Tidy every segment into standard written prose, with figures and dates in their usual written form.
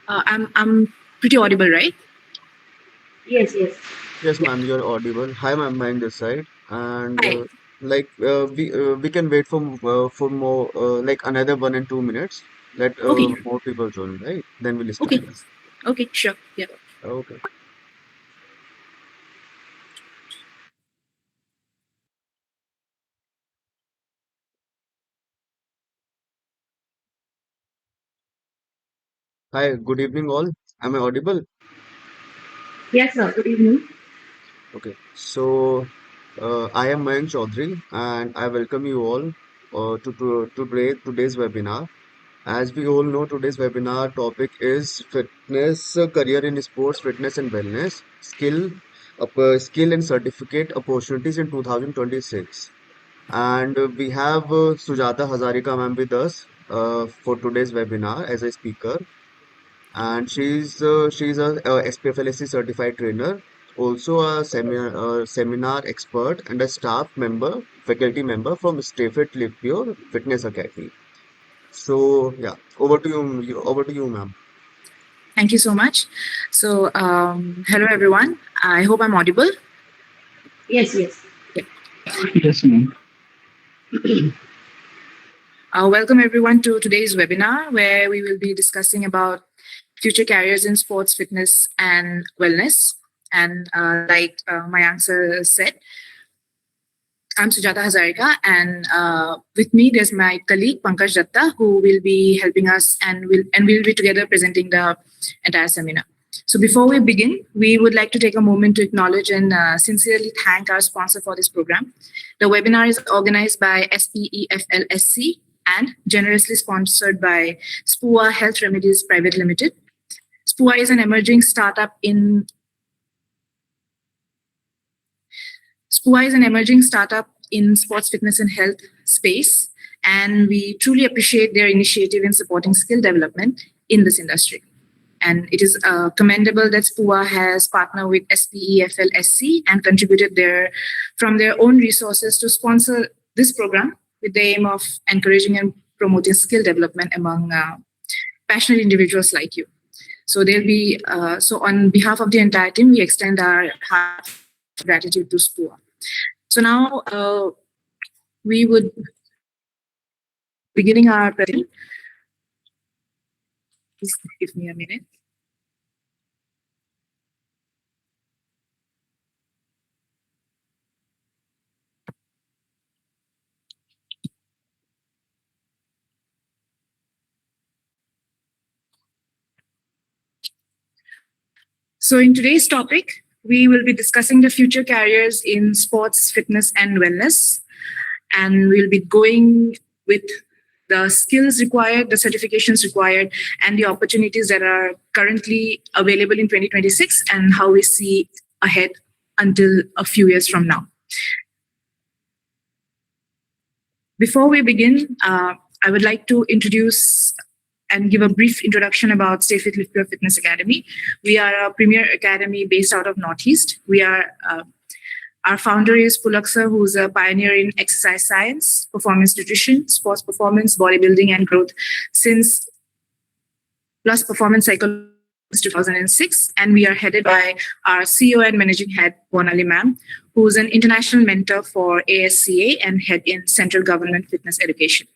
I'm pretty audible, right? Yes, yes. Yes, Yeah. ma'am, you're audible. Hi, ma'am, mind this side, and Hi. we can wait for more like another 1 and 2 minutes. Let Okay. more people join, right? Then we'll start. Okay. Okay. Sure. Yeah. Okay. Hi, good evening, all. Am I audible? Yes, sir. Good evening. Okay. So, I am Mayank Chaudhary, and I welcome you all today's webinar. As we all know, today's webinar topic is fitness, career in sports, fitness and wellness, skill and certificate opportunities in 2026. And we have Sujata Hazarika ma'am with us for today's webinar as a speaker. And she's a SPFLSC certified trainer, also a seminar expert and a faculty member from Stafford Lipio Fitness Academy. So yeah, over to you, ma'am. Thank you so much. So, hello everyone. I hope I'm audible. Yes, yes. Yeah. Yes, ma'am. Welcome everyone to today's webinar, where we will be discussing about future careers in sports, fitness, and wellness. And like my answer said, I'm Sujata Hazarika, and with me there's my colleague Pankaj Datta, who will be helping us, and we'll be together presenting the entire seminar. So before we begin, we would like to take a moment to acknowledge and sincerely thank our sponsor for this program. The webinar is organized by SPEFLSC and generously sponsored by SPUA Health Remedies Private Limited. SPUA is an emerging startup in SPUA is an emerging startup in sports fitness and health space, and we truly appreciate their initiative in supporting skill development in this industry. And it is commendable that SPUA has partnered with SPEFLSC and contributed from their own resources to sponsor this program with the aim of encouraging and promoting skill development among passionate individuals like you. So so on behalf of the entire team, we extend our heart gratitude to SPUA. So now we would beginning our presentation. Please give me a minute. So in today's topic, we will be discussing the future careers in sports, fitness, and wellness. And we'll be going with the skills required, the certifications required, and the opportunities that are currently available in 2026 and how we see ahead until a few years from now. Before we begin, I would like to introduce and give a brief introduction about Stay Fit Live Pure Fitness Academy. We are a premier academy based out of Northeast. Our founder is Pulak sir, who's a pioneer in exercise science, performance nutrition, sports performance, bodybuilding, and growth since plus performance psychology since 2006. And we are headed by our CEO and managing head, Bonali ma'am, who's an international mentor for ASCA and head in central government fitness education.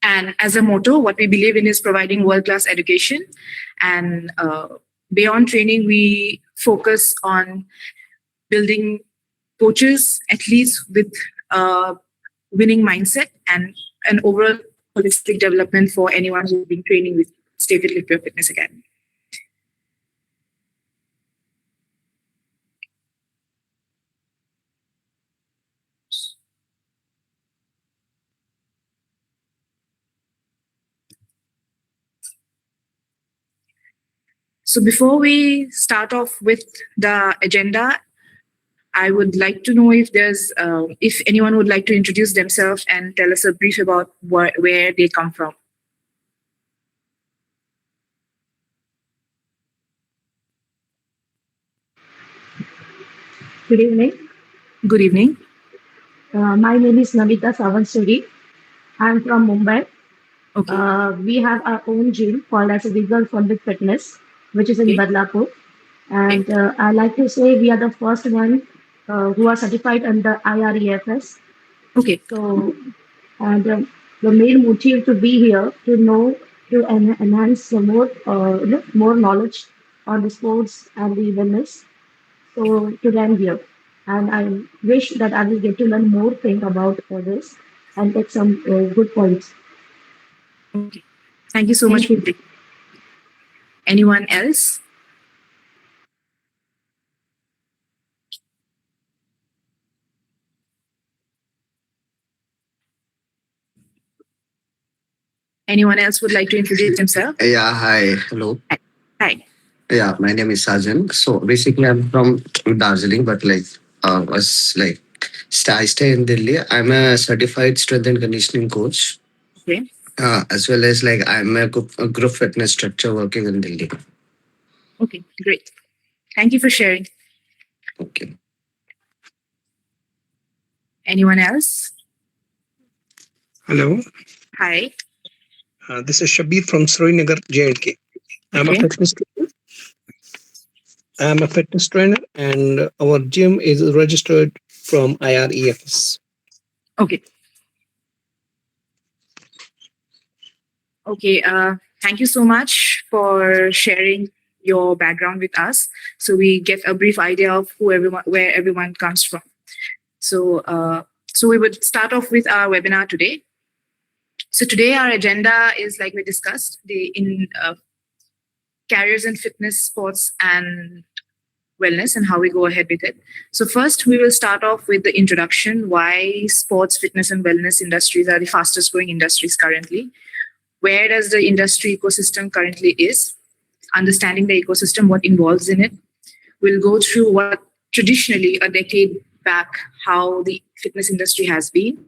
And as a motto, what we believe in is providing world-class education. And beyond training, we focus on building coaches, athletes with a winning mindset and an overall holistic development for anyone who's been training with Stay Fit Live Pure Fitness Academy. So before we start off with the agenda, I would like to know if anyone would like to introduce themselves and tell us a brief about where they come from. Good evening. Good evening. My name is Namita Savansuri. I'm from Mumbai. Okay. We have our own gym called as a Legal Funded Fitness, which is in Okay. Badlapur. Okay. And I like to say we are the first one who are certified under IREFS. Okay. So, and the main motive to be here to know to enhance the more knowledge on the sports and the wellness. So today I'm here, and I wish that I will get to learn more thing about this and take some good points. Okay. Thank you so much. Thank you. Anyone else? Anyone else would like to introduce himself? Yeah, hi. Hello. Hi. Yeah, my name is Sajan. So basically, I'm from Darjeeling, but I stay in Delhi. I'm a certified strength and conditioning coach, Okay. as well as I'm a group fitness structure working in Delhi. Okay. Great. Thank you for sharing. Okay. Anyone else? Hello, Hi. this is Shabir from Srinagar, J&K. I'm a Okay. fitness trainer. I'm a fitness trainer, and our gym is registered from IREFS. Okay. Okay. Thank you so much for sharing your background with us, so we get a brief idea of where everyone comes from. So we would start off with our webinar today. So today our agenda is, like we discussed, careers in fitness, sports, and wellness, and how we go ahead with it. So first, we will start off with the introduction: why sports, fitness, and wellness industries are the fastest growing industries currently. Where does the industry ecosystem currently is? Understanding the ecosystem, what involves in it. We'll go through what traditionally a decade back, how the fitness industry has been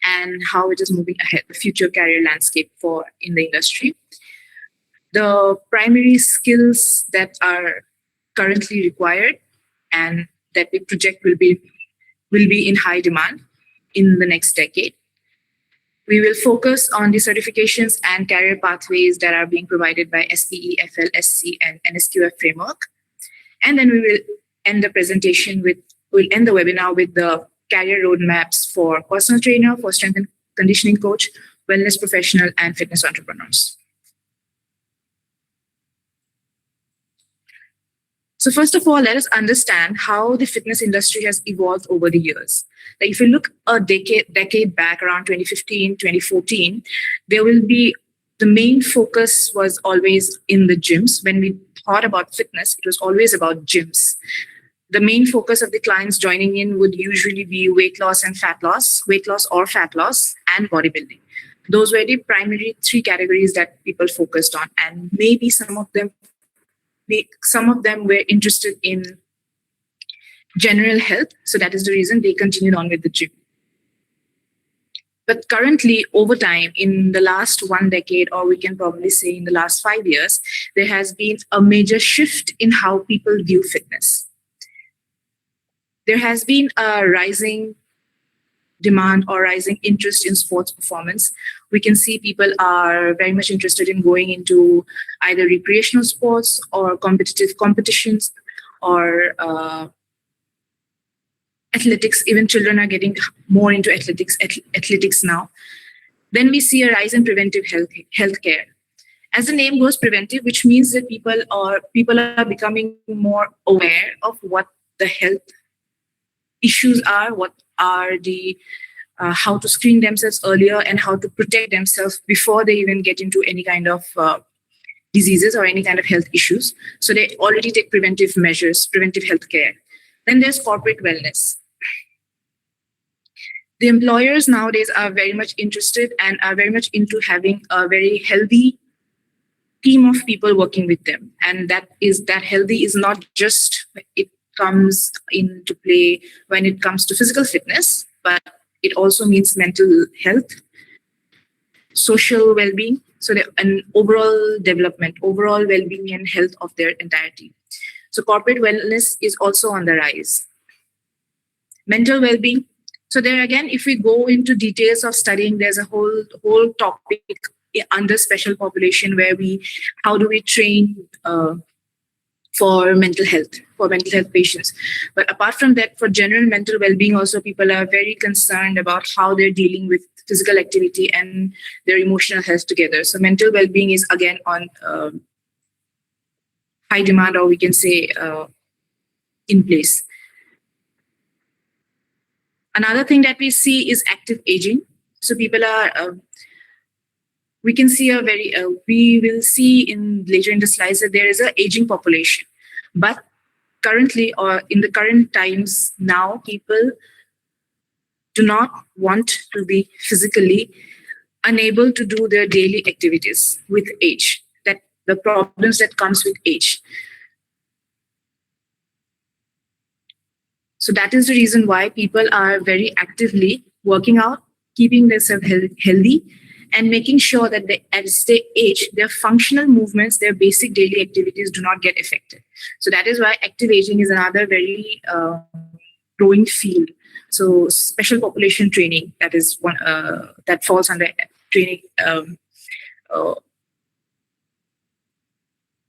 and how it is moving ahead, the future career landscape for in the industry. The primary skills that are currently required and that we project will be in high demand in the next decade. We will focus on the certifications and career pathways that are being provided by SPE, FLSC, and NSQF framework. And then we will end the webinar with the career roadmaps for personal trainer, for strength and conditioning coach, wellness professional, and fitness entrepreneurs. So first of all, let us understand how the fitness industry has evolved over the years. Like if you look a decade back, around 2015, 2014, there will be the main focus was always in the gyms. When we thought about fitness, it was always about gyms. The main focus of the clients joining in would usually be weight loss and fat loss, weight loss or fat loss, and bodybuilding. Those were the primary three categories that people focused on, and maybe some of them were interested in general health, so that is the reason they continued on with the gym. But currently, over time, in the last one decade, or we can probably say in the last 5 years, there has been a major shift in how people view fitness. There has been a rising demand or rising interest in sports performance. We can see people are very much interested in going into either recreational sports or competitive competitions or athletics. Even children are getting more into athletics now. Then we see a rise in preventive healthcare. As the name goes, preventive, which means that people are becoming more aware of what the health issues are, what are the how to screen themselves earlier and how to protect themselves before they even get into any kind of diseases or any kind of health issues. So they already take preventive measures, preventive health care. Then there's corporate wellness. The employers nowadays are very much interested and are very much into having a very healthy team of people working with them. And that healthy is not just, it comes into play when it comes to physical fitness, but it also means mental health, social well-being, so an overall development, overall well-being and health of their entirety. So corporate wellness is also on the rise. Mental well-being. So there again, if we go into details of studying, there's a whole topic under special population, how do we train for mental health patients. But apart from that, for general mental well-being also, people are very concerned about how they're dealing with physical activity and their emotional health together. So mental well-being is again on high demand, or we can say in place. Another thing that we see is active aging. So people are we can see we will see in later in the slides that there is an aging population. But currently, or in the current times now, people do not want to be physically unable to do their daily activities with age, that the problems that comes with age. So that is the reason why people are very actively working out, keeping themselves healthy, and making sure that as they age, their functional movements, their basic daily activities do not get affected. So that is why active aging is another very growing field. So special population training, that is one that falls under training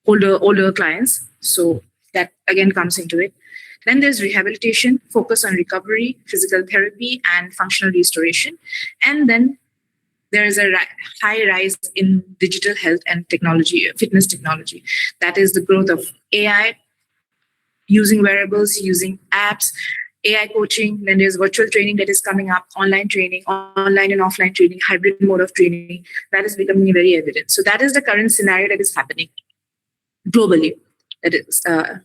older clients. So that again comes into it. Then there's rehabilitation, focus on recovery, physical therapy, and functional restoration. And then there is a high rise in digital health and technology, fitness technology. That is the growth of AI, using wearables, using apps, AI coaching. Then there's virtual training that is coming up, online and offline training, hybrid mode of training. That is becoming very evident. So that is the current scenario that is happening globally. That is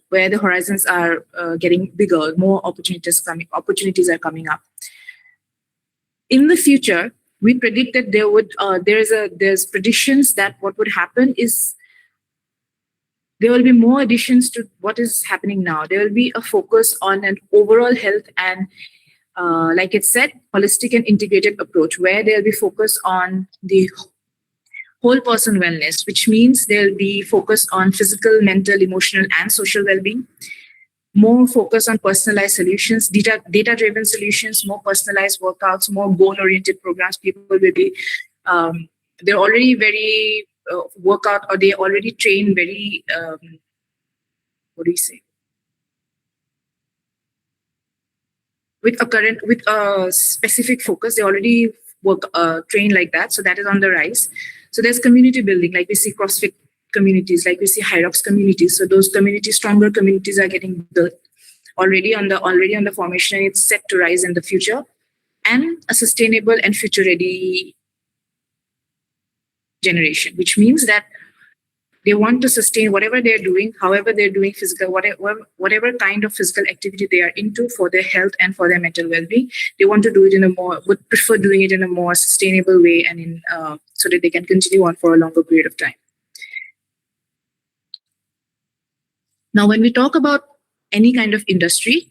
where the horizons are getting bigger, more opportunities are coming up. In the future, we predict that there's predictions that what would happen is there will be more additions to what is happening now. There will be a focus on an overall health and, like it said, holistic and integrated approach, where there will be focus on the whole person wellness, which means there will be focus on physical, mental, emotional, and social well-being. More focus on personalized solutions, data-driven solutions, more personalized workouts, more goal-oriented programs. People will be, they're already very workout, or they already train very, with a specific focus. They already train like that. So that is on the rise. So there's community building, like we see CrossFit communities, like we see Hyrox communities. So those communities, stronger communities, are getting built already on the formation, and it's set to rise in the future. And a sustainable and future-ready generation, which means that they want to sustain whatever they're doing, however they're doing physical, whatever kind of physical activity they are into for their health and for their mental well-being. They want to do it would prefer doing it in a more sustainable way, and so that they can continue on for a longer period of time. Now, when we talk about any kind of industry,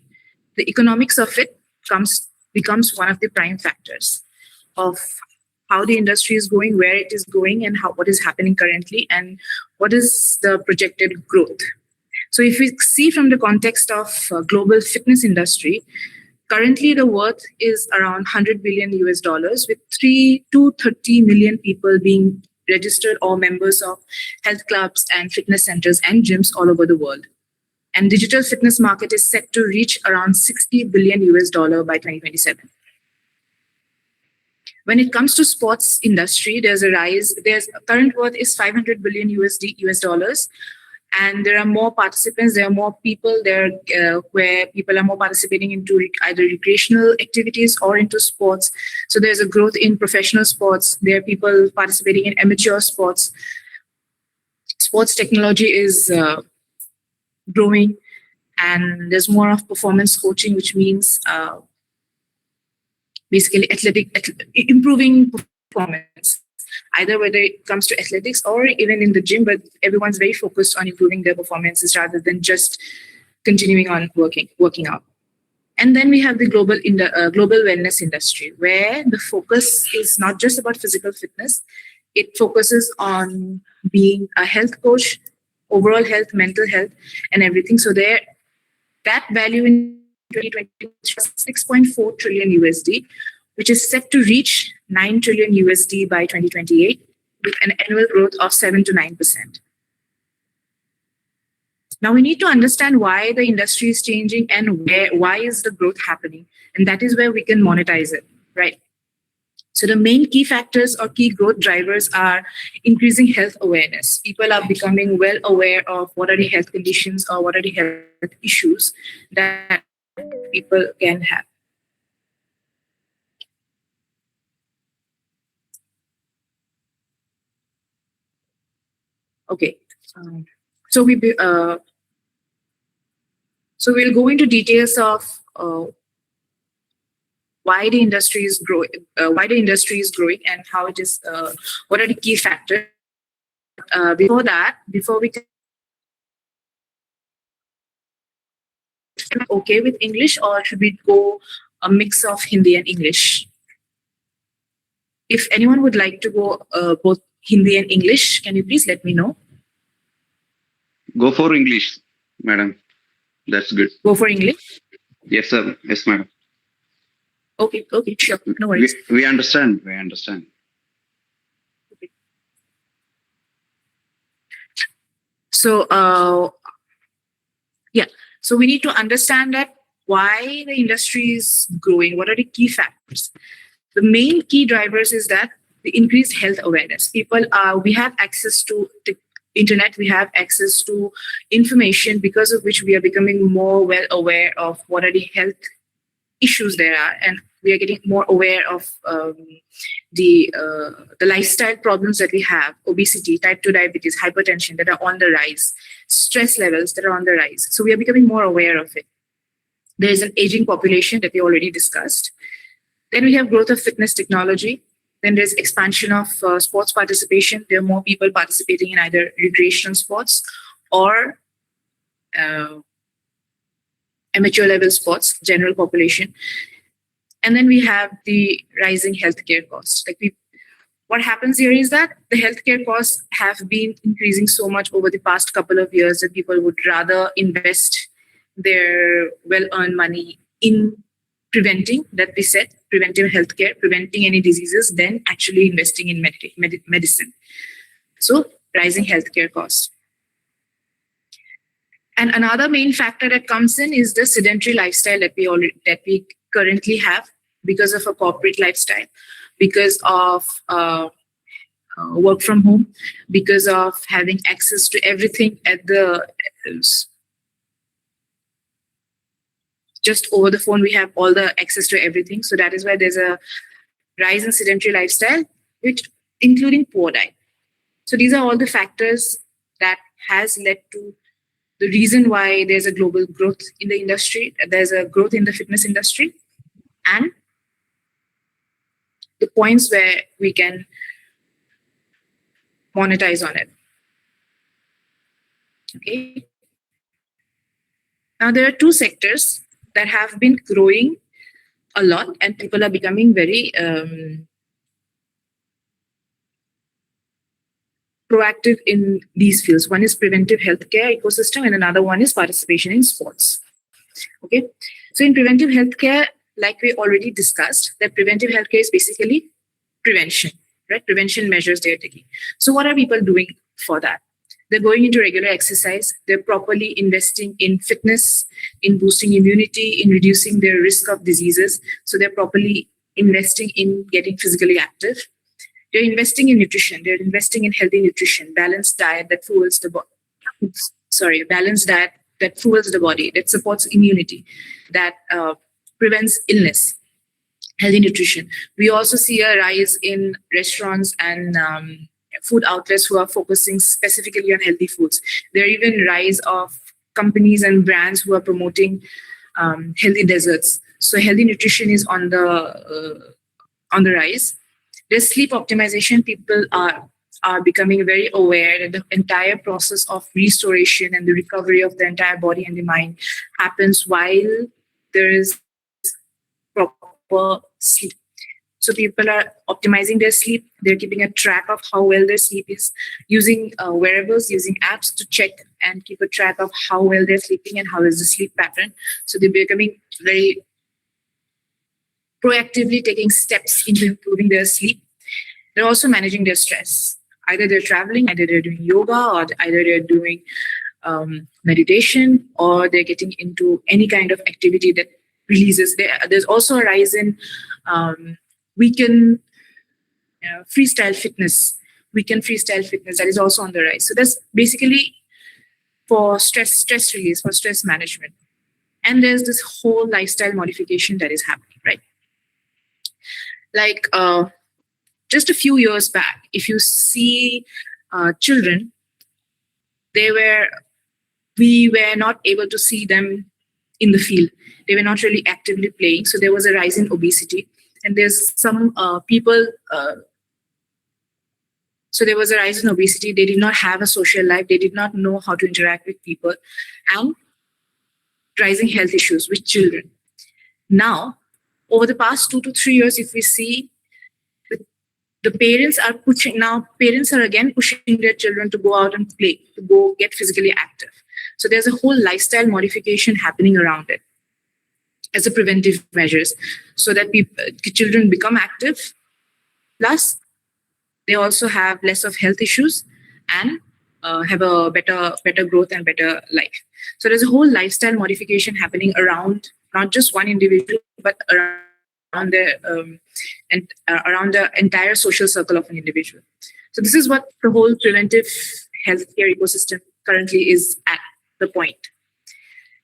the economics of it becomes one of the prime factors of how the industry is going, where it is going, and what is happening currently, and what is the projected growth. So if we see from the context of global fitness industry, currently the worth is around $100 billion with 230 million people being registered or members of health clubs and fitness centers and gyms all over the world. And digital fitness market is set to reach around $60 billion by 2027. When it comes to sports industry, there's a rise. There's current worth is $500 billion US dollars, and there are more participants. There are more people there where people are more participating into either recreational activities or into sports. So there's a growth in professional sports. There are people participating in amateur sports. Sports technology is growing, and there's more of performance coaching, which means basically improving performance, either whether it comes to athletics or even in the gym, but everyone's very focused on improving their performances rather than just continuing on working out. And then we have the global wellness industry, where the focus is not just about physical fitness. It focuses on being a health coach, overall health, mental health, and everything. So that value in 2020 was 6.4 trillion USD, which is set to reach 9 trillion USD by 2028. with an annual growth of 7 to 9%. Now we need to understand why the industry is changing and why is the growth happening, and that is where we can monetize it, right? So the main key factors or key growth drivers are increasing health awareness. People are becoming well aware of what are the health conditions or what are the health issues that people can have. Okay, so we'll go into details of why the industry is growing, and how it is. What are the key factors? Before we okay with English, or should we go a mix of Hindi and English? If anyone would like to go both Hindi and English, can you please let me know? Go for English, madam. That's good. Go for English? Yes, sir. Yes, madam. Okay, sure. No worries. We understand. We understand. So, so we need to understand that why the industry is growing. What are the key factors? The main key drivers is that the increased health awareness. We have access to the internet, we have access to information, because of which we are becoming more well aware of what are the health issues there are, and we are getting more aware of the lifestyle problems that we have: obesity, type 2 diabetes, hypertension that are on the rise, stress levels that are on the rise. So we are becoming more aware of it. There is an aging population that we already discussed. Then we have growth of fitness technology. Then there's expansion of sports participation. There are more people participating in either recreational sports or amateur level sports, general population. And then we have the rising healthcare costs. What happens here is that the healthcare costs have been increasing so much over the past couple of years that people would rather invest their well-earned money in preventing, that we said, preventive healthcare, preventing any diseases, than actually investing in medicine. So rising healthcare costs. And another main factor that comes in is the sedentary lifestyle that we currently have, because of a corporate lifestyle, because of work from home, because of having access to everything at just over the phone. We have all the access to everything. So that is why there's a rise in sedentary lifestyle, which including poor diet. So these are all the factors that has led to the reason why there's a global growth in the industry. There's a growth in the fitness industry, and the points where we can monetize on it. Okay. Now there are two sectors that have been growing a lot, and people are becoming very proactive in these fields. One is preventive healthcare ecosystem, and another one is participation in sports. Okay. So in preventive healthcare, like we already discussed, that preventive healthcare is basically prevention, right? Prevention measures they're taking. So what are people doing for that? They're going into regular exercise. They're properly investing in fitness, in boosting immunity, in reducing their risk of diseases. So they're properly investing in getting physically active. They're investing in nutrition. They're investing in healthy nutrition, balanced diet that fuels the body. Balanced diet that fuels the body, that supports immunity, that prevents illness. Healthy nutrition. We also see a rise in restaurants and food outlets who are focusing specifically on healthy foods. There are even rise of companies and brands who are promoting healthy desserts. So healthy nutrition is on the rise. There's sleep optimization. People are becoming very aware that the entire process of restoration and the recovery of the entire body and the mind happens while there is proper sleep. So people are optimizing their sleep. They're keeping a track of how well their sleep is, using wearables, using apps to check and keep a track of how well they're sleeping and how is the sleep pattern. So they're becoming very proactively taking steps into improving their sleep. They're also managing their stress. Either they're traveling, either they're doing yoga, or either they're doing meditation, or they're getting into any kind of activity that releases. There's also a rise in weekend freestyle fitness. Weekend freestyle fitness, that is also on the rise. So that's basically for stress release, for stress management. And there's this whole lifestyle modification that is happening, right? Like just a few years back, if you see children, we were not able to see them in the field. They were not really actively playing. So there was a rise in obesity. And there's some people, so there was a rise in obesity. They did not have a social life. They did not know how to interact with people, and rising health issues with children. Now, over the past 2 to 3 years, if we see, the parents are again pushing their children to go out and play, to go get physically active. So there's a whole lifestyle modification happening around it as a preventive measures, so that children become active. Plus, they also have less of health issues and have a better growth and better life. So there's a whole lifestyle modification happening around not just one individual, but around the entire social circle of an individual. So this is what the whole preventive healthcare ecosystem currently is at the point.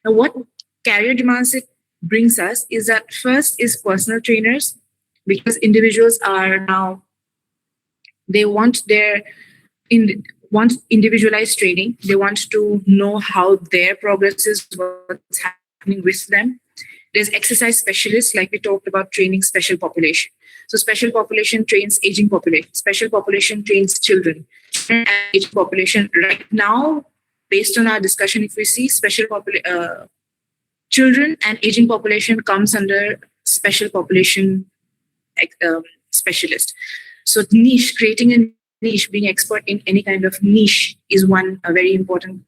Now, what career demands it brings us is that first is personal trainers, because individuals are now, they want individualized training. They want to know how their progress is, what's happening with them. There's exercise specialists, like we talked about, training special population. So special population trains aging population. Special population trains children. And aging population right now, based on our discussion, if we see children and aging population comes under special population specialist. So niche, creating a niche, being expert in any kind of niche is a very important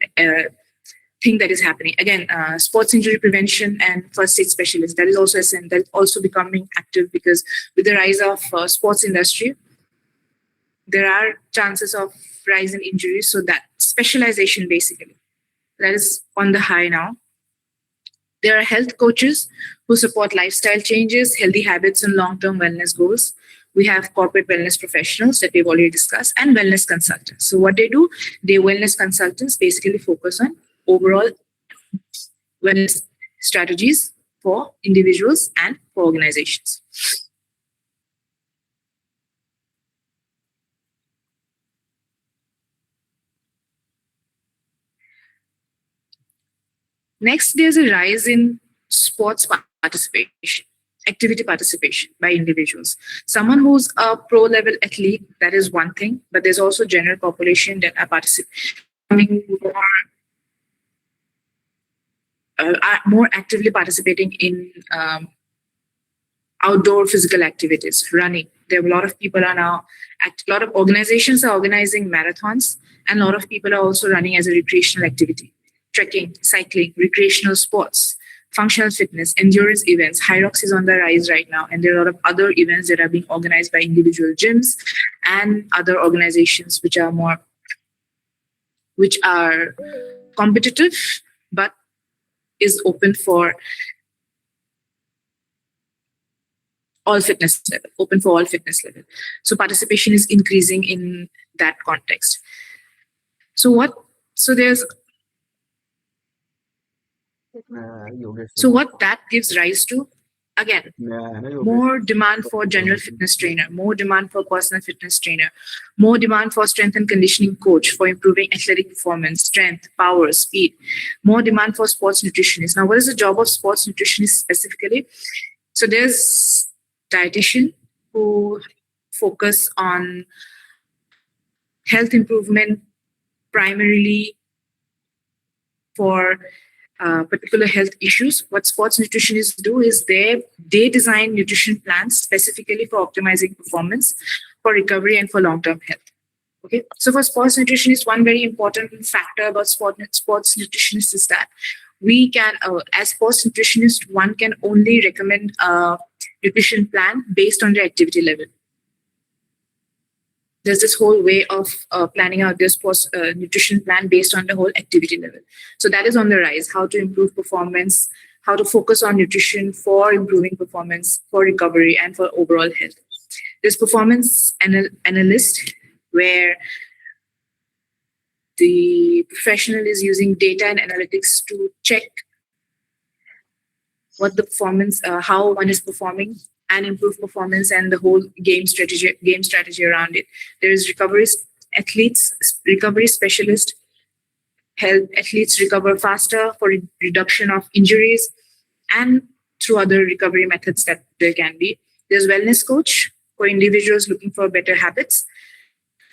thing that is happening. Again, sports injury prevention and first aid specialists, that is also that is also becoming active, because with the rise of sports industry, there are chances of rise in injuries. So that specialization, basically, that is on the high now. There are health coaches who support lifestyle changes, healthy habits, and long-term wellness goals. We have corporate wellness professionals that we've already discussed, and wellness consultants. So what they do, wellness consultants basically focus on overall wellness strategies for individuals and for organizations. Next, there's a rise in sports participation, activity participation by individuals. Someone who's a pro-level athlete, that is one thing, but there's also general population that are more actively participating in outdoor physical activities, running. There are a lot of people are now, a lot of organizations are organizing marathons, and a lot of people are also running as a recreational activity. Trekking, cycling, recreational sports, functional fitness, endurance events. Hyrox is on the rise right now, and there are a lot of other events that are being organized by individual gyms and other organizations which are competitive, but is open for all fitness level. So participation is increasing in that context. So what that gives rise to, again, more demand for general fitness trainer, more demand for personal fitness trainer, more demand for strength and conditioning coach for improving athletic performance, strength, power, speed, more demand for sports nutritionist. Now, what is the job of sports nutritionist specifically? So there's dietitian who focus on health improvement primarily for particular health issues. What sports nutritionists do is they design nutrition plans specifically for optimizing performance, for recovery, and for long-term health. Okay, so for sports nutritionists, one very important factor about sports nutritionists is that we can, as sports nutritionist, one can only recommend a nutrition plan based on their activity level. there's this whole way of planning out this post nutrition plan based on the whole activity level. So that is on the rise. How to improve performance, how to focus on nutrition for improving performance, for recovery, and for overall health. There's performance analyst, where the professional is using data and analytics to check what the performance, how one is performing, and improve performance and the whole game strategy around it. There is recovery specialist, help athletes recover faster for reduction of injuries and through other recovery methods that there can be. There's wellness coach for individuals looking for better habits,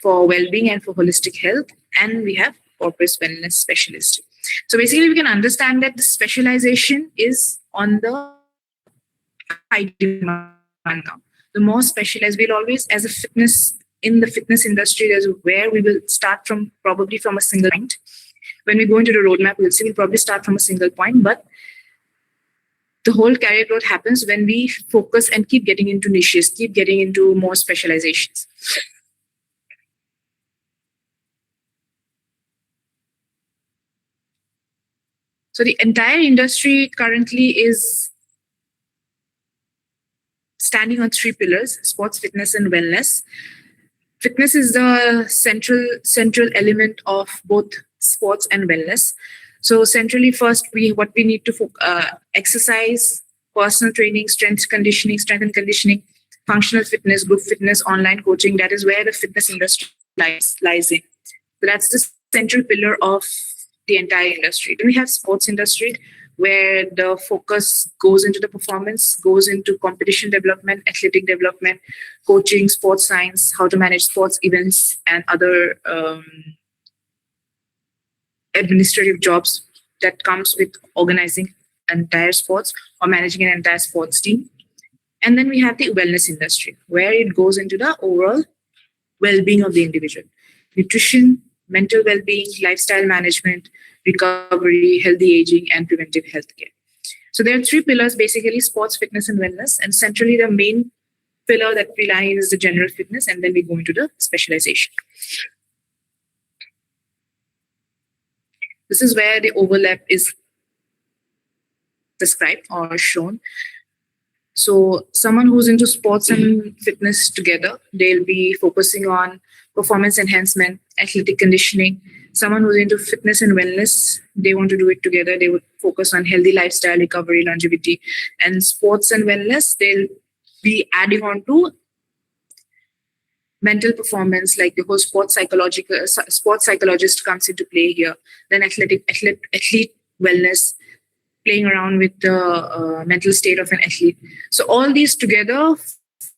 for well-being and for holistic health. And we have corporate wellness specialist. So basically we can understand that the specialization is on the high demand now. The more specialized we'll always, as a fitness, in the fitness industry, there's where we will start from, probably from a single point. When we go into the roadmap, we'll see we'll probably start from a single point, but the whole career growth happens when we focus and keep getting into niches, keep getting into more specializations. So the entire industry currently is standing on three pillars: sports, fitness, and wellness. Fitness is the central element of both sports and wellness. So centrally, first, what we need to exercise, personal training, strength and conditioning, functional fitness, group fitness, online coaching. That is where the fitness industry lies in. So that's the central pillar of the entire industry. Then we have sports industry, where the focus goes into the performance, goes into competition development, athletic development, coaching, sports science, how to manage sports events, and other administrative jobs that comes with organizing entire sports or managing an entire sports team. And then we have the wellness industry, where it goes into the overall well-being of the individual: nutrition, mental well-being, lifestyle management, recovery, healthy aging, and preventive healthcare. So there are three pillars, basically: sports, fitness, and wellness. And centrally, the main pillar that we lie in is the general fitness, and then we go into the specialization. This is where the overlap is described or shown. So someone who's into sports and fitness together, they'll be focusing on performance enhancement, athletic conditioning. Someone who's into fitness and wellness, they want to do it together. They would focus on healthy lifestyle, recovery, longevity. And sports and wellness, they'll be adding on to mental performance, like the whole sports psychologist comes into play here. Then athlete wellness, playing around with the mental state of an athlete. So all these together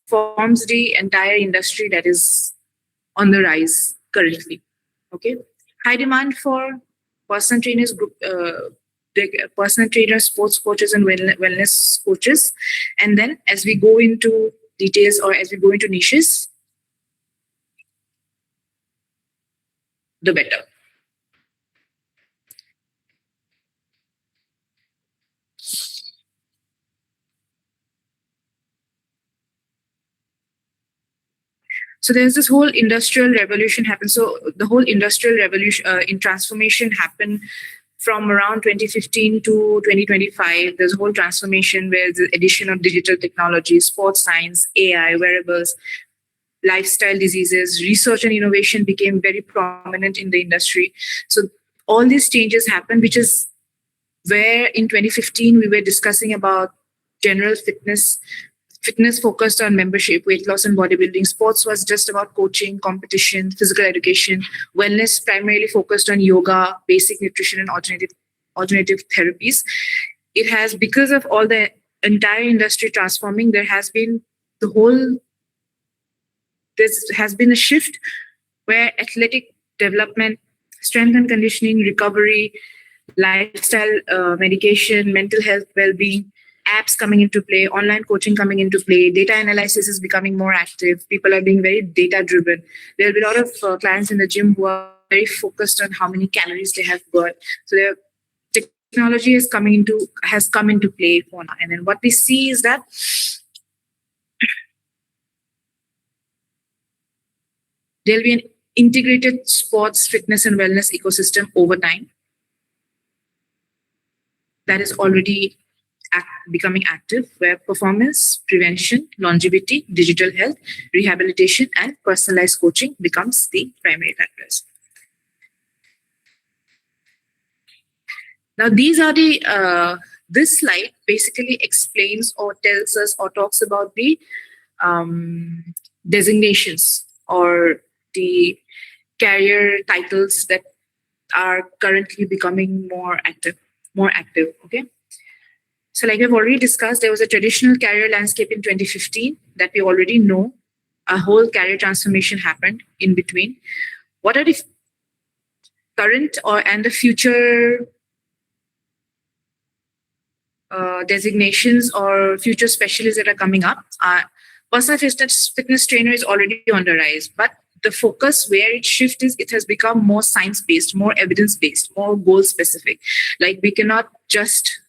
forms the entire industry that is on the rise currently. Okay, high demand for personal trainers, personal trainers, sports coaches, and wellness coaches. And then as we go into details or as we go into niches, the better. So there's this whole industrial revolution happened. So the whole industrial revolution in transformation happened from around 2015 to 2025. There's a whole transformation where the addition of digital technology, sports science, AI, wearables, lifestyle diseases, research and innovation became very prominent in the industry. So all these changes happened, which is where in 2015 we were discussing about general fitness focused on membership, weight loss, and bodybuilding. Sports was just about coaching, competition, physical education. Wellness primarily focused on yoga, basic nutrition, and alternative therapies. It has, because of all the entire industry transforming, there has been a shift where athletic development, strength and conditioning, recovery, lifestyle, medication, mental health, well-being, apps coming into play, online coaching coming into play, data analysis is becoming more active. People are being very data-driven. There will be a lot of clients in the gym who are very focused on how many calories they have burned. So their technology has come into play for now. And then what we see is that There'll be an integrated sports, fitness, and wellness ecosystem over time that is already becoming active, where performance, prevention, longevity, digital health, rehabilitation, and personalized coaching becomes the primary factors. Now, these are the this slide basically explains or tells us or talks about the designations or the career titles that are currently becoming more active. Okay. So like we've already discussed, there was a traditional career landscape in 2015 that we already know. A whole career transformation happened in between. What are the current and the future designations or future specialists that are coming up? Personal fitness trainer is already on the rise, but the focus where it shifts is it has become more science-based, more evidence-based, more goal-specific. Like we cannot just,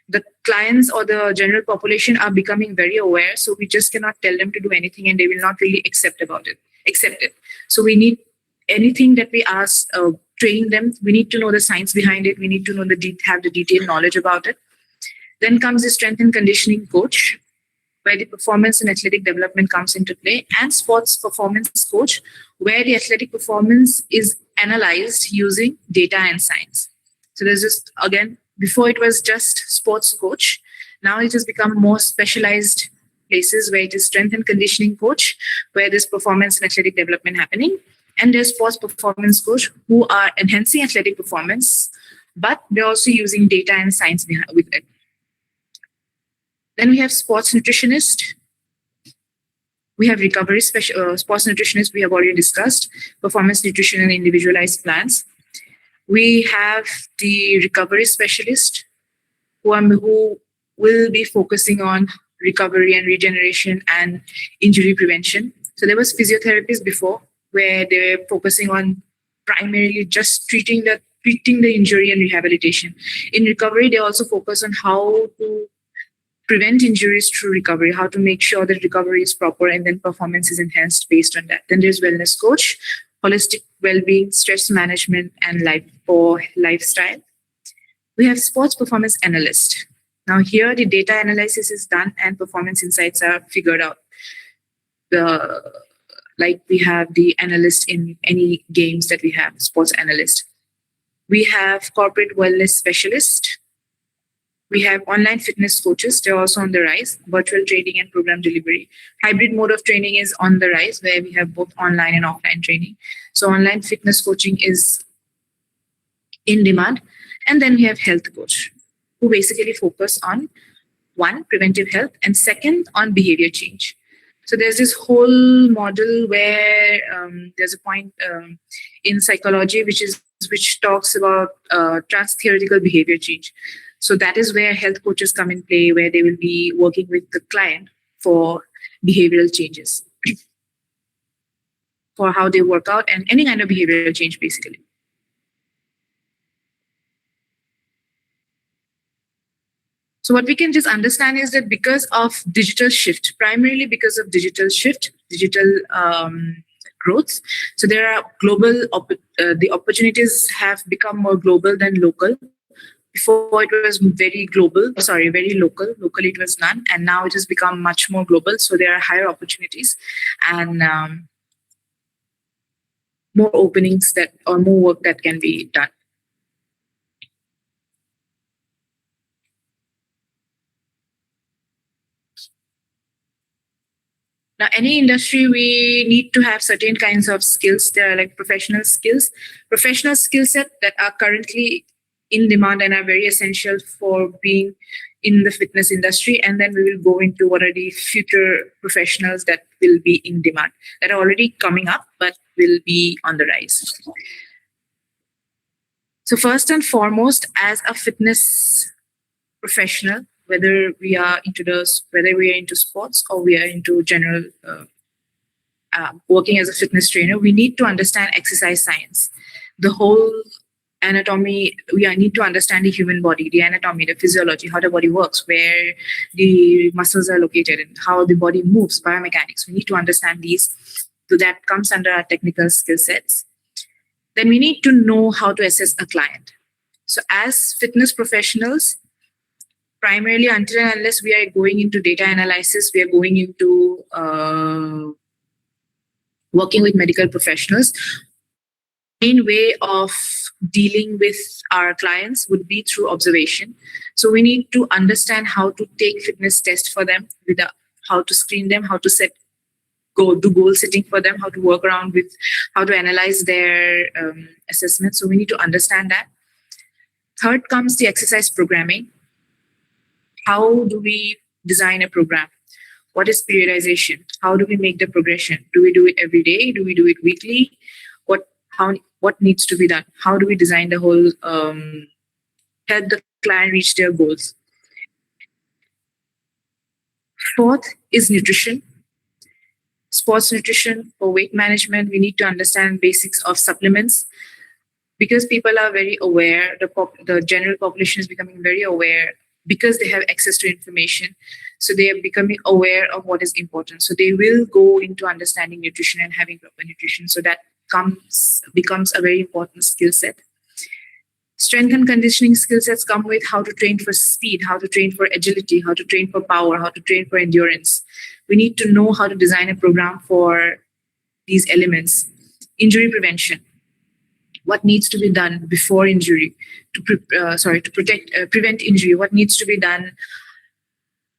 the clients or the general population are becoming very aware, so we just cannot tell them to do anything and they will not really accept it. So we need anything that we ask, train them, we need to know the science behind it, we need to know have the detailed knowledge about it. Then comes the strength and conditioning coach, where the performance and athletic development comes into play, and sports performance coach, where the athletic performance is analyzed using data and science. So there's just, again, before it was just sports coach, now it has become more specialized places where it is strength and conditioning coach, where there's performance and athletic development happening, and there's sports performance coach who are enhancing athletic performance, but they're also using data and science with it. Then we have sports nutritionist. We have recovery sports nutritionist, we have already discussed, performance nutrition and individualized plans. We have the recovery specialist who will be focusing on recovery and regeneration and injury prevention. So there was physiotherapists before where they were focusing on primarily just treating the injury and rehabilitation. In recovery, they also focus on how to prevent injuries through recovery, how to make sure that recovery is proper and then performance is enhanced based on that. Then there's wellness coach, holistic well-being, stress management, and lifestyle. We have sports performance analyst. Now here the data analysis is done and performance insights are figured out. Like we have the analyst in any games that we have, sports analyst. We have corporate wellness specialist. We have online fitness coaches. They're also on the rise. Virtual training and program delivery. Hybrid mode of training is on the rise, where we have both online and offline training. So online fitness coaching is in demand. And then we have health coach, who basically focus on one, preventive health, and second, on behavior change. So there's this whole model where there's a point in psychology which talks about trans-theoretical behavior change. So that is where health coaches come in play, where they will be working with the client for behavioral changes, for how they work out and any kind of behavioral change, basically. So what we can just understand is that because of digital shift, primarily because of digital shift, digital growth, so there are global, the opportunities have become more global than local. Before it was very local. Locally it was none. And now it has become much more global. So there are higher opportunities and more openings or more work that can be done. Now, any industry, we need to have certain kinds of skills. There are like professional skills set that are currently in demand and are very essential for being in the fitness industry. And then we will go into what are the future professionals that will be in demand, that are already coming up, but will be on the rise. So first and foremost, as a fitness professional, whether we are into sports or we are into general working as a fitness trainer, we need to understand exercise science, the whole anatomy. We need to understand the human body, the anatomy, the physiology, how the body works, where the muscles are located, and how the body moves, biomechanics. We need to understand these. So that comes under our technical skill sets. Then we need to know how to assess a client. So as fitness professionals, primarily until and unless we are going into data analysis, we are going into working with medical professionals. Main way of dealing with our clients would be through observation. So we need to understand how to take fitness tests for them, how to screen them, how to do goal setting for them, how to work around with, how to analyze their assessment. So we need to understand that. Third comes the exercise programming. How do we design a program? What is periodization? How do we make the progression? Do we do it every day? Do we do it weekly? What needs to be done? How do we design the whole, help the client reach their goals? Fourth is nutrition. Sports nutrition or weight management. We need to understand basics of supplements because people are very aware. The general population is becoming very aware because they have access to information. So they are becoming aware of what is important. So they will go into understanding nutrition and having proper nutrition. So that becomes a very important skill set. Strength and conditioning skill sets come with how to train for speed, how to train for agility, how to train for power, how to train for endurance. We need to know how to design a program for these elements. Injury prevention. What needs to be done before injury to prevent injury? What needs to be done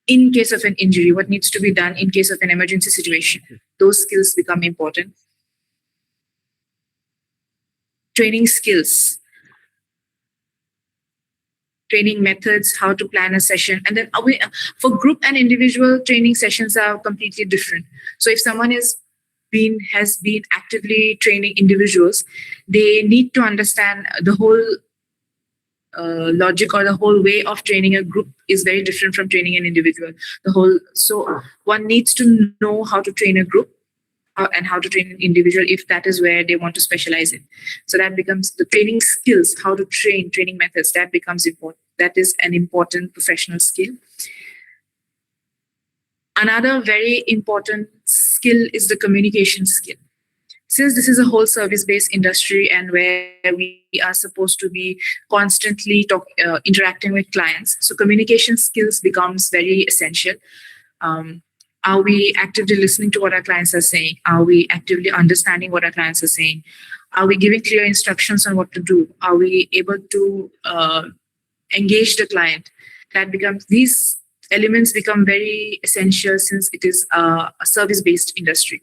in case of an injury? What needs to be done in case of an emergency situation? Those skills become important. Training skills, training methods, how to plan a session. And then for group and individual training sessions are completely different. So if someone has been actively training individuals, they need to understand the whole logic or the whole way of training a group is very different from training an individual. So one needs to know how to train a group and how to train an individual if that is where they want to specialize in. So that becomes the training skills, how to training methods, that becomes important. That is an important professional skill. Another very important skill is the communication skill. Since this is a whole service-based industry and where we are supposed to be constantly interacting with clients, so communication skills becomes very essential. Are we actively listening to what our clients are saying? Are we actively understanding what our clients are saying? Are we giving clear instructions on what to do? Are we able to engage the client? These elements become very essential since it is a service-based industry.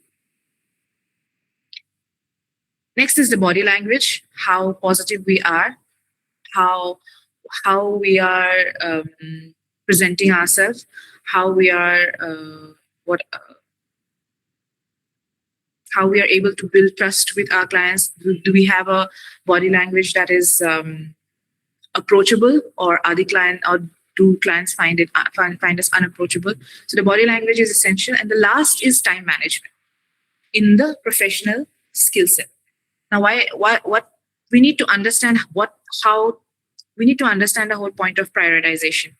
Next is the body language, how positive we are, how we are presenting ourselves, how we are how we are able to build trust with our clients. Do we have a body language that is approachable, or do clients find us unapproachable? So the body language is essential. And the last is time management in the professional skill set. Now, what we need to understand we need to understand the whole point of prioritization.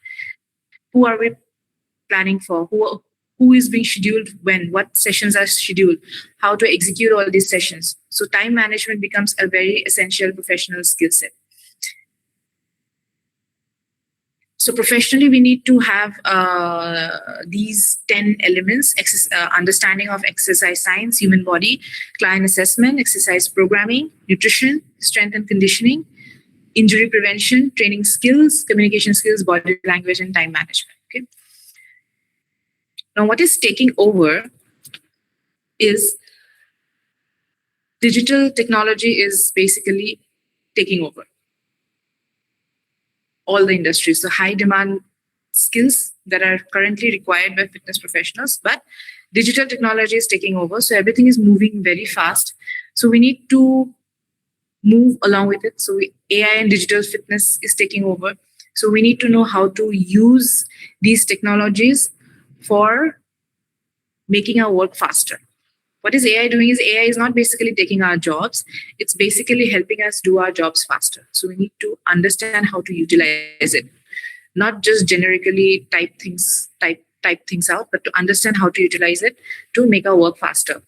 Who are we planning for? Who is being scheduled when? What sessions are scheduled? How to execute all these sessions? So time management becomes a very essential professional skill set. So professionally, we need to have these 10 elements: understanding of exercise science, human body, client assessment, exercise programming, nutrition, strength and conditioning, injury prevention, training skills, communication skills, body language, and time management. Okay. Now, what is taking over is digital technology is basically taking over all the industries. So high demand skills that are currently required by fitness professionals, but digital technology is taking over. So everything is moving very fast. So we need to move along with it. So AI and digital fitness is taking over. So we need to know how to use these technologies for making our work faster. What is AI doing is AI is not basically taking our jobs. It's basically helping us do our jobs faster. So we need to understand how to utilize it, not just generically type things out, but to understand how to utilize it to make our work faster.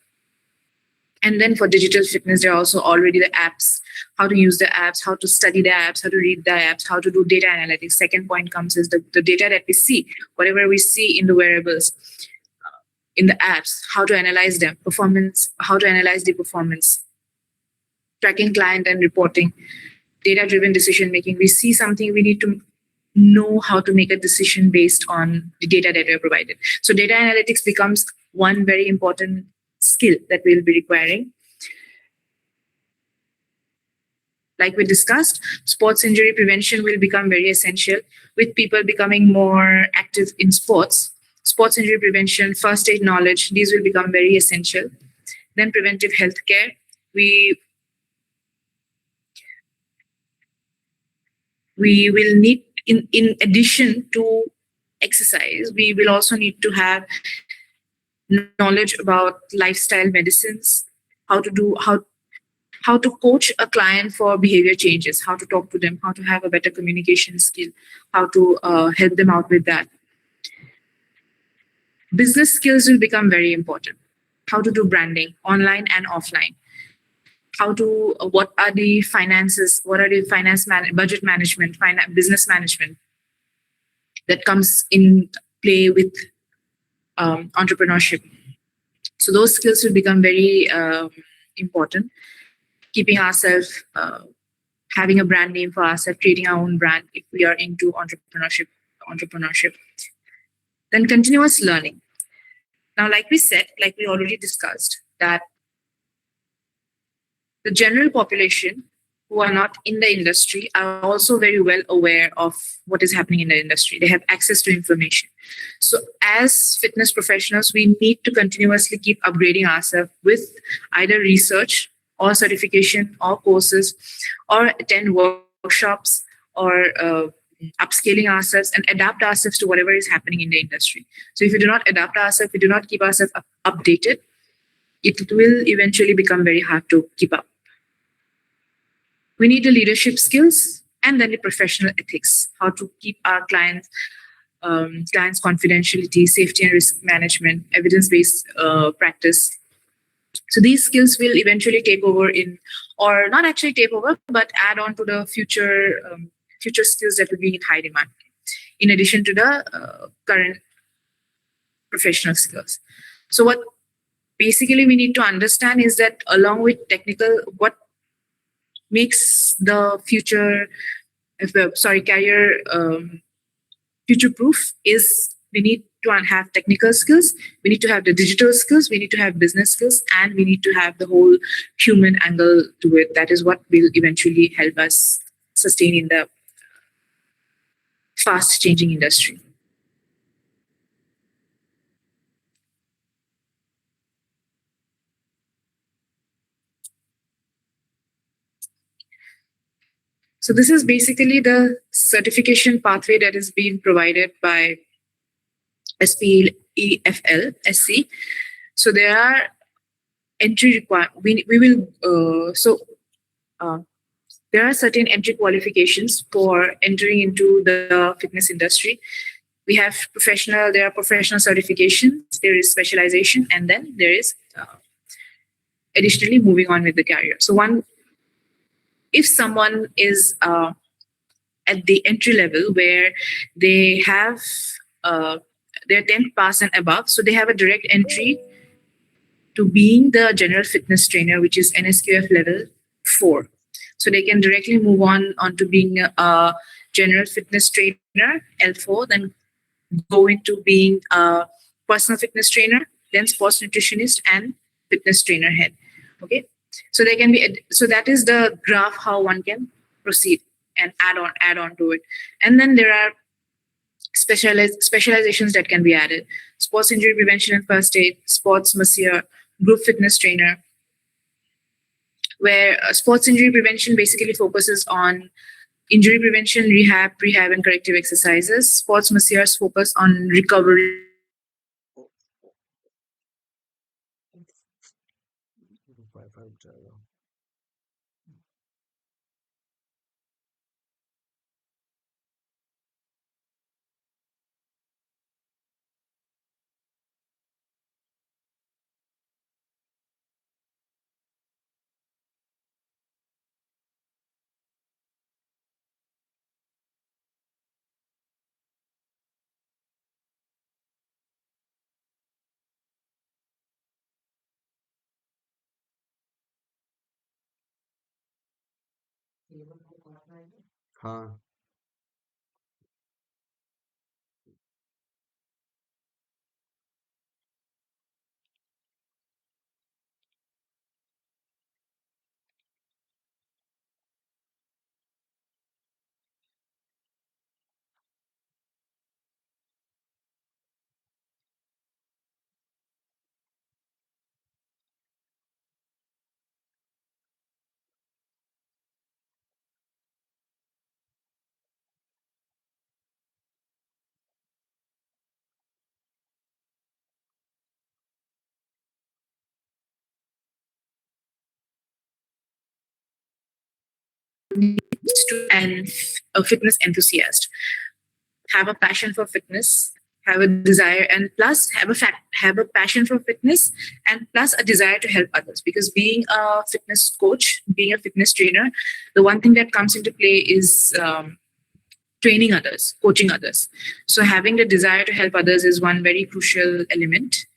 And then for digital fitness, there are also already the apps, how to use the apps, how to study the apps, how to read the apps, how to do data analytics. Second point comes is the data that we see, whatever we see in the wearables, in the apps, how to analyze them, performance, how to analyze the performance, tracking client and reporting, data-driven decision making. We see something, we need to know how to make a decision based on the data that we are provided. So data analytics becomes one very important skill that we'll be requiring. Like we discussed, sports injury prevention will become very essential with people becoming more active in sports. Sports injury prevention, first aid knowledge, these will become very essential. Then preventive healthcare. We will need, in addition to exercise, we will also need to have knowledge about lifestyle medicines, how to coach a client for behavior changes, how to talk to them, how to have a better communication skill, how to help them out with that. Business skills will become very important. How to do branding, online and offline. How to, what are the finances, what are the budget management, business management that comes in play with entrepreneurship. So those skills will become very important. Keeping ourselves, having a brand name for ourselves, creating our own brand if we are into entrepreneurship. Then continuous learning. Now, like we said, like we already discussed, that the general population who are not in the industry are also very well aware of what is happening in the industry. They have access to information. So as fitness professionals, we need to continuously keep upgrading ourselves with either research or certification or courses, or attend workshops, or upscaling ourselves and adapt ourselves to whatever is happening in the industry. So if we do not adapt ourselves, we do not keep ourselves updated, it will eventually become very hard to keep up. We need the leadership skills and then the professional ethics, how to keep our clients' confidentiality, safety and risk management, evidence-based practice. So these skills will eventually take over or not actually take over, but add on to the future skills that will be in high demand, in addition to the current professional skills. So what basically we need to understand is that along with technical, what makes the career future proof is we need to have technical skills, we need to have the digital skills, we need to have business skills, and we need to have the whole human angle to it. That is what will eventually help us sustain in the fast changing industry. So this is basically the certification pathway that is being provided by SPEFL SC. So there are entry requirements. There are certain entry qualifications for entering into the fitness industry. We have there are professional certifications, there is specialization, and then there is additionally moving on with the career. So if someone is at the entry level where they have their 10th pass and above, so they have a direct entry to being the general fitness trainer, which is NSQF level 4. So they can directly move on to being a general fitness trainer, L4, then go into being a personal fitness trainer, then sports nutritionist and fitness trainer head. Okay. So they can be, so that is the graph how one can proceed and add on to it. And then there are specializations that can be added: sports injury prevention and first aid, sports masseur, group fitness trainer, where sports injury prevention basically focuses on injury prevention, rehab, and corrective exercises. Sports masseurs focus on recovery. हाँ. And a fitness enthusiast. Have a passion for fitness, have a desire, and plus have a passion for fitness, and plus a desire to help others. Because being a fitness coach, being a fitness trainer, the one thing that comes into play is training others, coaching others. So having the desire to help others is one very crucial element.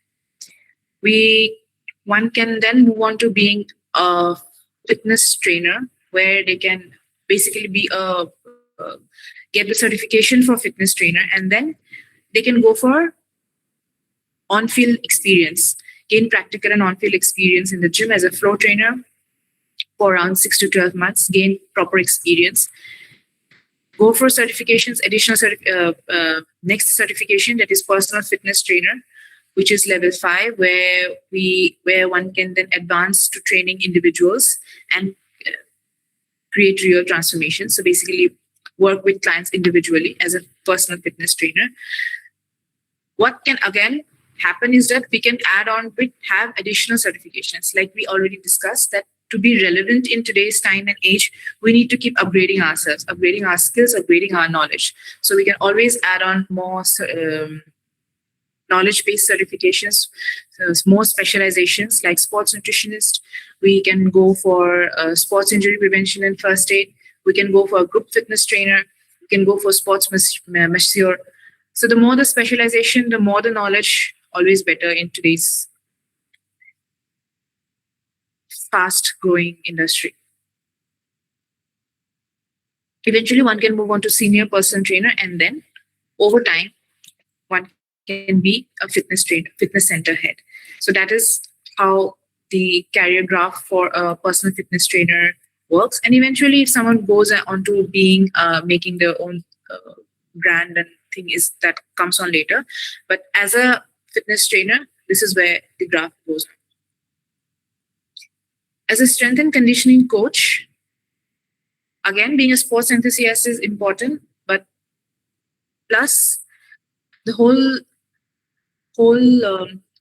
One can then move on to being a fitness trainer, where they can basically be get the certification for fitness trainer, and then they can go for on-field experience, gain practical and on-field experience in the gym as a flow trainer for around 6 to 12 months, gain proper experience, go for certifications, next certification, that is personal fitness trainer, which is level 5, where one can then advance to training individuals and create real transformation. So basically work with clients individually as a personal fitness trainer. What can again happen is that we can add on with have additional certifications, like we already discussed, that to be relevant in today's time and age, we need to keep upgrading ourselves, upgrading our skills, upgrading our knowledge. So we can always add on more knowledge-based certifications, more specializations like sports nutritionist. We can go for sports injury prevention and first aid. We can go for a group fitness trainer. We can go for sports masseur. So the more the specialization, the more the knowledge, always better in today's fast-growing industry. Eventually, one can move on to senior personal trainer, and then over time, one can be a fitness trainer, fitness center head. So that is how the career graph for a personal fitness trainer works. And eventually, if someone goes on to being making their own brand and thing, is that comes on later. But as a fitness trainer, this is where the graph goes on. As a strength and conditioning coach, again, being a sports enthusiast is important, but plus the whole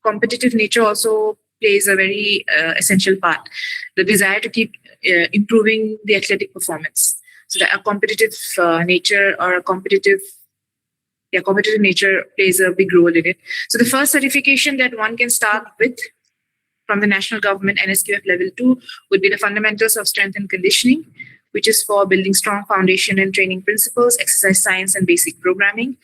competitive nature also plays a very essential part. The desire to keep improving the athletic performance. So that a competitive nature or a competitive nature plays a big role in it. So the first certification that one can start with from the national government, NSQF level 2, would be the fundamentals of strength and conditioning, which is for building strong foundation and training principles, exercise science, and basic programming.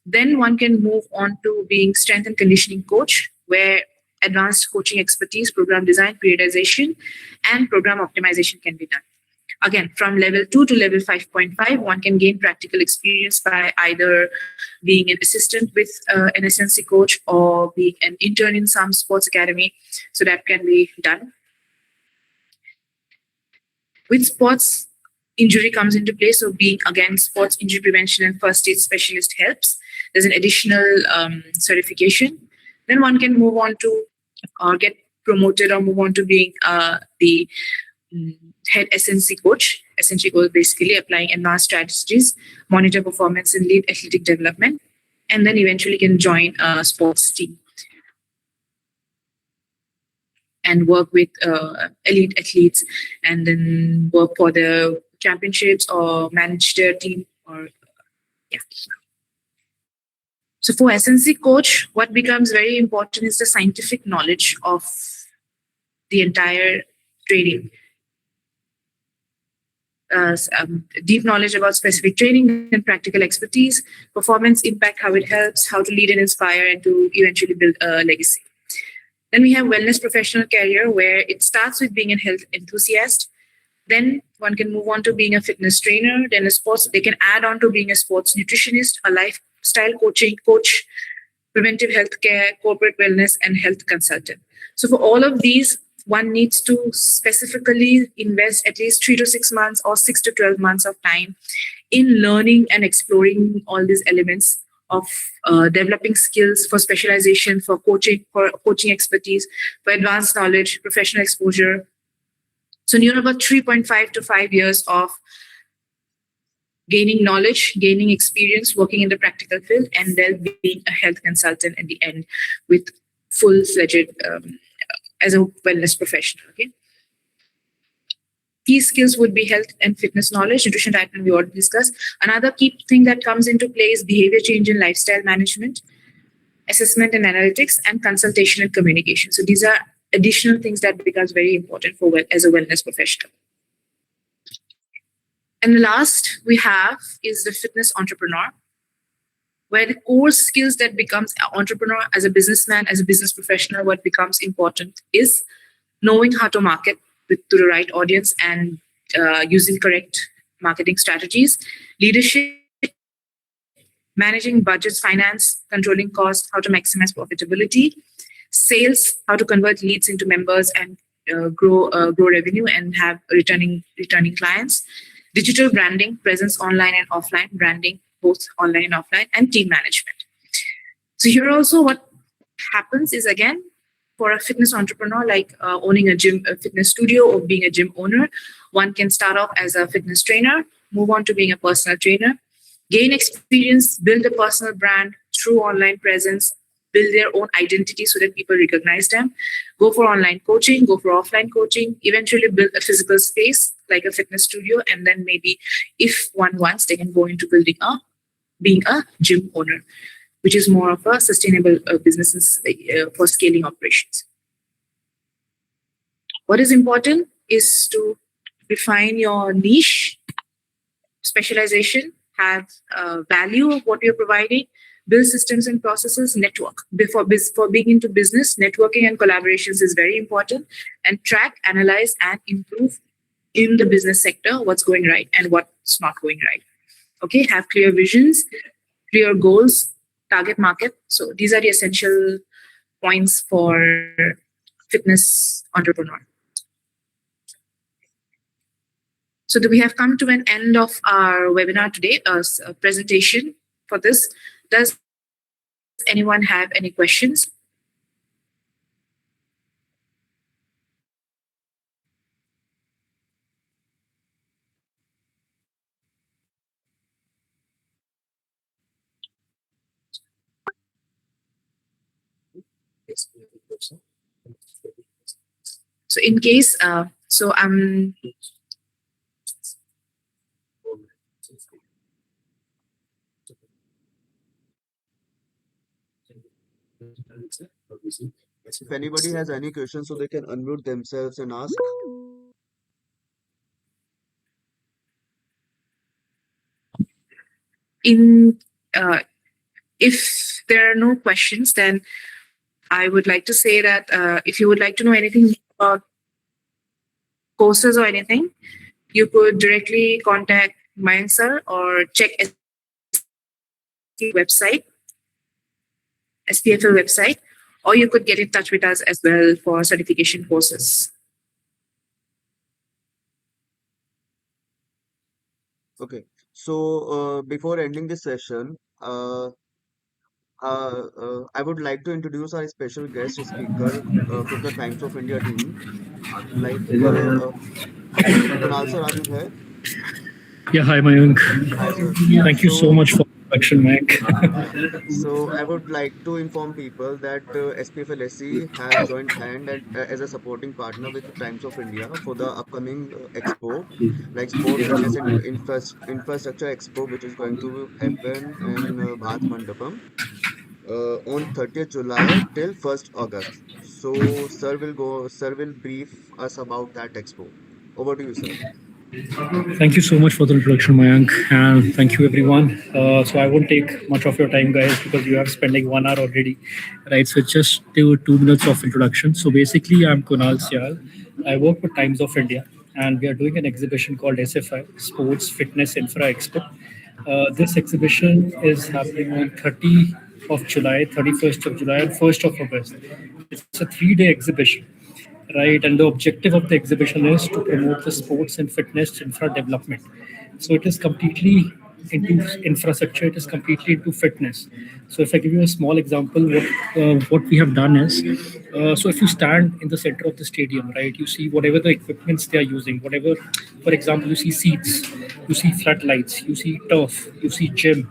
Then one can move on to being strength and conditioning coach, where advanced coaching expertise, program design, periodization, and program optimization can be done. Again, from level 2 to level 5.5, one can gain practical experience by either being an assistant with an SNC coach or being an intern in some sports academy. So that can be done. With sports, injury comes into play. So being, again, sports injury prevention and first aid specialist helps. There's an additional certification. Then one can move on to get promoted or move on to being the head SNC coach. SNC coach basically applying advanced strategies, monitor performance, and lead athletic development, and then eventually can join a sports team and work with elite athletes, and then work for the championships or manage their team. Or yeah. So for SNC coach, what becomes very important is the scientific knowledge of the entire training. Deep knowledge about specific training and practical expertise, performance impact, how it helps, how to lead and inspire, and to eventually build a legacy. Then we have wellness professional career, where it starts with being a health enthusiast, Then one can move on to being a fitness trainer, then a sports, they can add on to being a sports nutritionist, a lifestyle coach, preventive health care, corporate wellness, and health consultant. So for all of these, one needs to specifically invest at least 3 to 6 months or 6 to 12 months of time in learning and exploring all these elements of developing skills for specialization, for coaching expertise, for advanced knowledge, professional exposure. So near about 3.5 to 5 years of gaining knowledge, gaining experience, working in the practical field, and then being a health consultant at the end with full-fledged as a wellness professional. Okay. Key skills would be health and fitness knowledge, nutrition, diet, and we already discussed. Another key thing that comes into play is behavior change and lifestyle management, assessment and analytics, and consultation and communication. So these are additional things that becomes very important for as a wellness professional. And the last we have is the fitness entrepreneur, where the core skills that becomes an entrepreneur as a businessman, as a business professional, what becomes important is knowing how to market to the right audience and using correct marketing strategies, leadership, managing budgets, finance, controlling costs, how to maximize profitability, sales, how to convert leads into members and grow revenue and have returning clients, digital branding, presence online and offline, branding, both online and offline, and team management. So here also what happens is, again, for a fitness entrepreneur, like owning a gym, a fitness studio, or being a gym owner, one can start off as a fitness trainer, move on to being a personal trainer, gain experience, build a personal brand through online presence, build their own identity so that people recognize them, go for online coaching, go for offline coaching, eventually build a physical space like a fitness studio, and then maybe if one wants, they can go into being a gym owner, which is more of a sustainable business for scaling operations. What is important is to define your niche, specialization, have value of what you're providing, build systems and processes, network. For being into business, networking and collaborations is very important, and track, analyze, and improve in the business sector what's going right and what's not going right. Okay, have clear visions, clear goals, target market. So these are the essential points for fitness entrepreneur. So we have come to an end of our webinar today, a presentation for this. Does anyone have any questions? So in case, If anybody has any questions, so they can unmute themselves and ask. If there are no questions, then I would like to say that if you would like to know anything about courses or anything, you could directly contact Mayank sir or check SPFL website, or you could get in touch with us as well for certification courses. Okay, so before ending this session, I would like to introduce our special guest speaker from the Times of India team. Like, Kunal sir, are you here? Yeah, hi Mayank. Hi, sir. Thank you so much for the introduction, Mayank. So I would like to inform people that SPFLSC has joined hand as a supporting partner with the Times of India for the upcoming expo, like Sport Fitness and Infrastructure Expo, which is going to happen in Bharat Mandapam on 30th July till 1st August. So sir will brief us about that expo. Over to you, sir. Thank you so much for the introduction, Mayank, and thank you everyone. So I won't take much of your time, guys, because you are spending 1 hour already, right? So just 2 minutes of introduction. So basically, I'm Kunal Syal. I work with Times of India. and we are doing an exhibition called SFI, Sports Fitness Infra Expo. This exhibition is happening on 30th of July, 31st of July, and 1st of August. It's a 3-day exhibition, right? And the objective of the exhibition is to promote the sports and fitness infra development. So it is completely into infrastructure. It is completely into fitness. So if I give you a small example, what we have done is, so if you stand in the center of the stadium, right, you see whatever the equipments they are using, whatever, for example, you see seats, you see floodlights, you see turf, you see gym,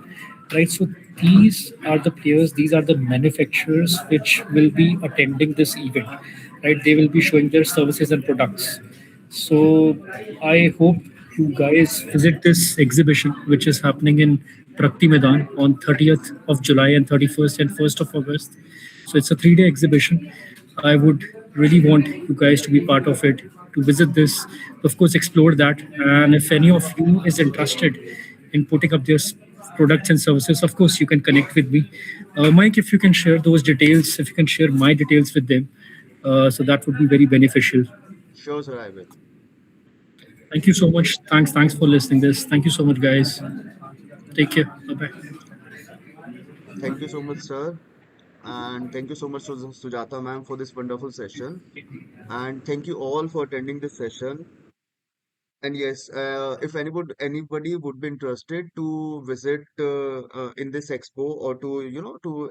right? So these are the players, these are the manufacturers which will be attending this event, right? They will be showing their services and products. So I hope you guys visit this exhibition, which is happening in Prakti Maidan on 30th of July and 31st and 1st of August. So it's a 3-day exhibition. I would really want you guys to be part of it, to visit this, of course, explore that. And if any of you is interested in putting up their products and services, of course, you can connect with me. Mike, if you can share those details, if you can share my details with them, so that would be very beneficial. Sure, sir, I will. Thank you so much. Thanks for listening this. Thank you so much, guys. Take care. Bye-bye. Thank you so much, sir. And thank you so much, Sujata ma'am, for this wonderful session. And thank you all for attending this session. And yes, if anybody would be interested to visit in this expo, or to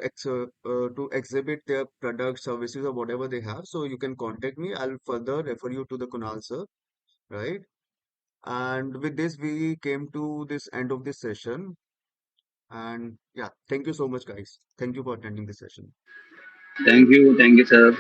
to exhibit their products, services, or whatever they have, so you can contact me. I'll further refer you to the Kunal sir, right? And with this, we came to this end of this session. And yeah, thank you so much, guys. Thank you for attending this session. Thank you, sir.